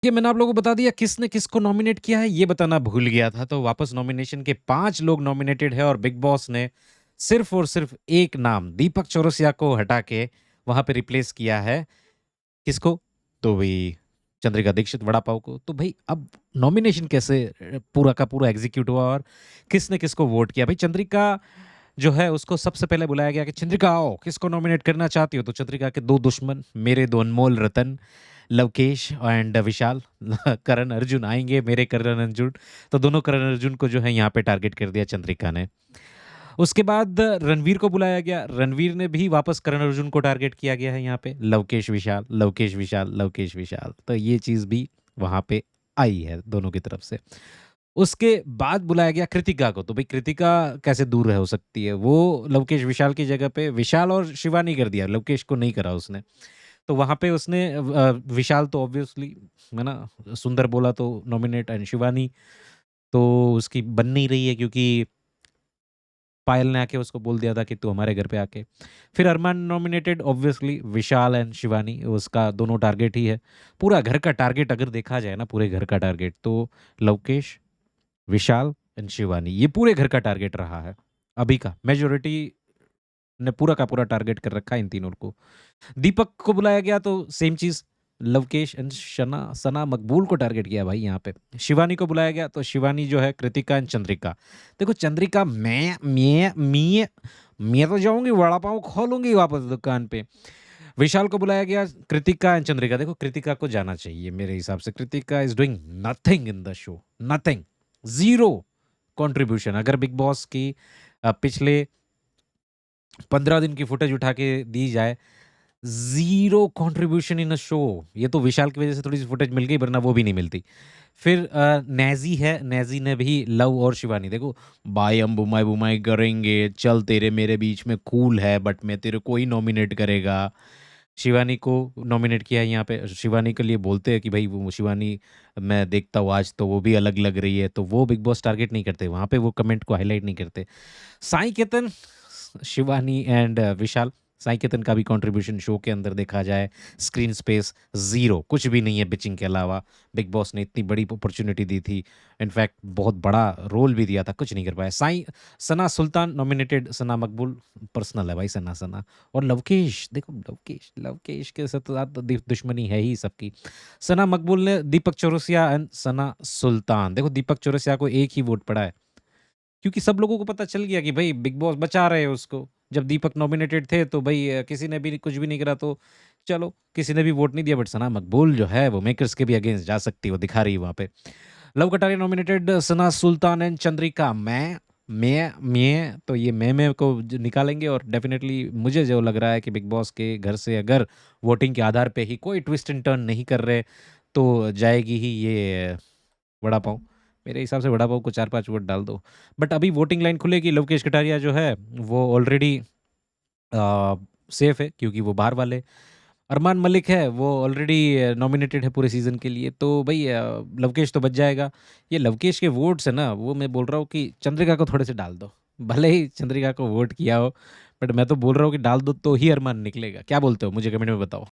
ये मैंने आप लोगों को बता दिया किसने किसको नॉमिनेट किया है, ये बताना भूल गया था। तो वापस नॉमिनेशन के 5 लोग नॉमिनेटेड है और बिग बॉस ने सिर्फ़ और सिर्फ़ एक नाम दीपक चौरसिया को हटा के वहाँ पे रिप्लेस किया है। किसको? तो वही चंद्रिका दीक्षित वड़ा पाव को। तो भई अब नॉमिनेशन कैसे पूरा का पूरा एग्ज़ीक्यूट हुआ और किसने किसको वोट किया? भई चंद्रिका जो है उसको सबसे पहले बुलाया गया कि चंद्रिका आओ, किसको नॉमिनेट करना चाहती हो? तो चंद्रिका के 2 दुश्मन, मेरे 2 अनमोल रतन, लवकेश एंड विशाल करण अर्जुन आएँगे, मेरे करण अर्जुन। तो दोनों करण अर्जुन को जो है यहाँ पे टारगेट कर दिया चंद्रिका ने। उसके बाद रणवीर को बुलाया गया, रणवीर ने भी वापस करण अर्जुन को टारगेट किया गया है यहाँ पे, लवकेश विशाल, लवकेश विशाल, लवकेश विशाल। तो ये चीज़ भी वहाँ पे आई है दोनों की तरफ से। उसके बाद बुलाया गया कृतिका को, तो भई कृतिका कैसे दूर रह हो सकती है? वो लवकेश विशाल की जगह पे विशाल और शिवानी कर दिया, लवकेश को नहीं करा उसने। तो वहाँ पे उसने विशाल तो ऑब्वियसली है ना, सुंदर बोला तो नॉमिनेट एंड शिवानी तो उसकी बन नहीं रही है क्योंकि पायल ने आके उसको बोल दिया था कि तू हमारे घर पे आके। फिर Armaan nominated obviously Vishal and Shivani उसका दोनों टारगेट ही है। पूरा घर का टारगेट अगर देखा जाए ना पूरे घर का टारगेट तो लवकेश, विशाल एंड शिवानी ये पूरे घर का टारगेट रहा है। अभी का मेजॉरिटी ने पूरा का पूरा टारगेट कर रखा है इन तीनों को। दीपक को बुलाया गया तो सेम चीज़ लवकेश एंड सना मकबूल को टारगेट किया भाई यहाँ पे। शिवानी को बुलाया गया तो शिवानी जो है कृतिका एंड चंद्रिका। देखो चंद्रिका मैं तो जाऊँगी वड़ा पाव खोलूँगी वापस दुकान पे। विशाल को बुलाया गया कृतिका एंड चंद्रिका। देखो कृतिका को जाना चाहिए मेरे हिसाब से। Kritika is doing nothing in the show, nothing, zero contribution. अगर बिग बॉस की पिछले 15 दिन की फुटेज उठा के दी जाए zero contribution in a show. ये तो विशाल की वज़ह से थोड़ी-सी फुटेज मिल गई वरना वो भी नहीं मिलती। फिर नेज़ी है, नेज़ी ने भी लव और शिवानी देखो भाई हम बुमाई-बुमाई करेंगे, चल तेरे मेरे बीच में कूल है बट मैं तेरे को ही नॉमिनेट करेगा। शिवानी को नॉमिनेट किया है यहाँ पे। शिवानी के लिए बोलते हैं कि भई वो शिवानी मैं देखता हूँ आज तो वो भी अलग लग रही है, तो वो बिग बॉस टारगेट नहीं करते, वहाँ पे वो कमेंट को हाइलाइट नहीं करते। साई केतन, शिवानी एंड विशाल। साई केतन का भी कंट्रीब्यूशन शो के अंदर देखा जाए स्क्रीन स्पेस ज़ीरो, कुछ भी नहीं है बिचिंग के अलावा। बिग बॉस ने इतनी बड़ी अपॉर्च्युनिटी दी थी, इनफैक्ट बहुत बड़ा रोल भी दिया था, कुछ नहीं कर पाया। सना सुल्तान नॉमिनेटेड, सना मकबूल पर्सनल है भाई सना सना। और लवकेश देखो लवकेश लवकेश के साथ तो दुश्मनी है ही सबकी। सना मकबूल ने दीपक चौरसिया एंड सना सुल्तान। देखो दीपक चौरसिया को एक ही वोट पड़ा है क्योंकि सब लोगों को पता चल गया कि भाई बिग बॉस बचा रहे हैं उसको। जब दीपक नॉमिनेटेड थे तो भाई किसी ने भी कुछ भी नहीं करा तो चलो किसी ने भी वोट नहीं दिया बट सना मकबूल जो है वो मेकर्स के भी अगेंस्ट जा सकती है, वो दिखा रही है वहाँ पे। Love Kataria nominated Sana sultan and Chandrika. मैं तो ये मैं को निकालेंगे और डेफिनेटली मुझे जो लग रहा है कि बिग बॉस के घर से अगर वोटिंग के आधार पे ही कोई ट्विस्ट एंड टर्न नहीं कर रहे तो जाएगी ही ये वड़ा पाव। मेरे हिसाब से वड़ा पाव को 4-5 वोट डाल दो। बट अभी वोटिंग लाइन खुलेगी, लोकेश कटारिया जो है वो ऑलरेडी सेफ है क्योंकि वो बाहर वाले। अरमान मलिक है वो ऑलरेडी नॉमिनेटेड है पूरे सीज़न के लिए, तो भई लवकेश तो बच जाएगा। ये लवकेश के वोट्स है ना, वो मैं बोल रहा हूँ कि चंद्रिका को थोड़े से डाल दो। भले ही चंद्रिका को वोट किया हो, बट मैं तो बोल रहा हूँ कि डाल दो तो ही अरमान निकलेगा। क्या बोलते हो? मुझे कमेंट में बताओ।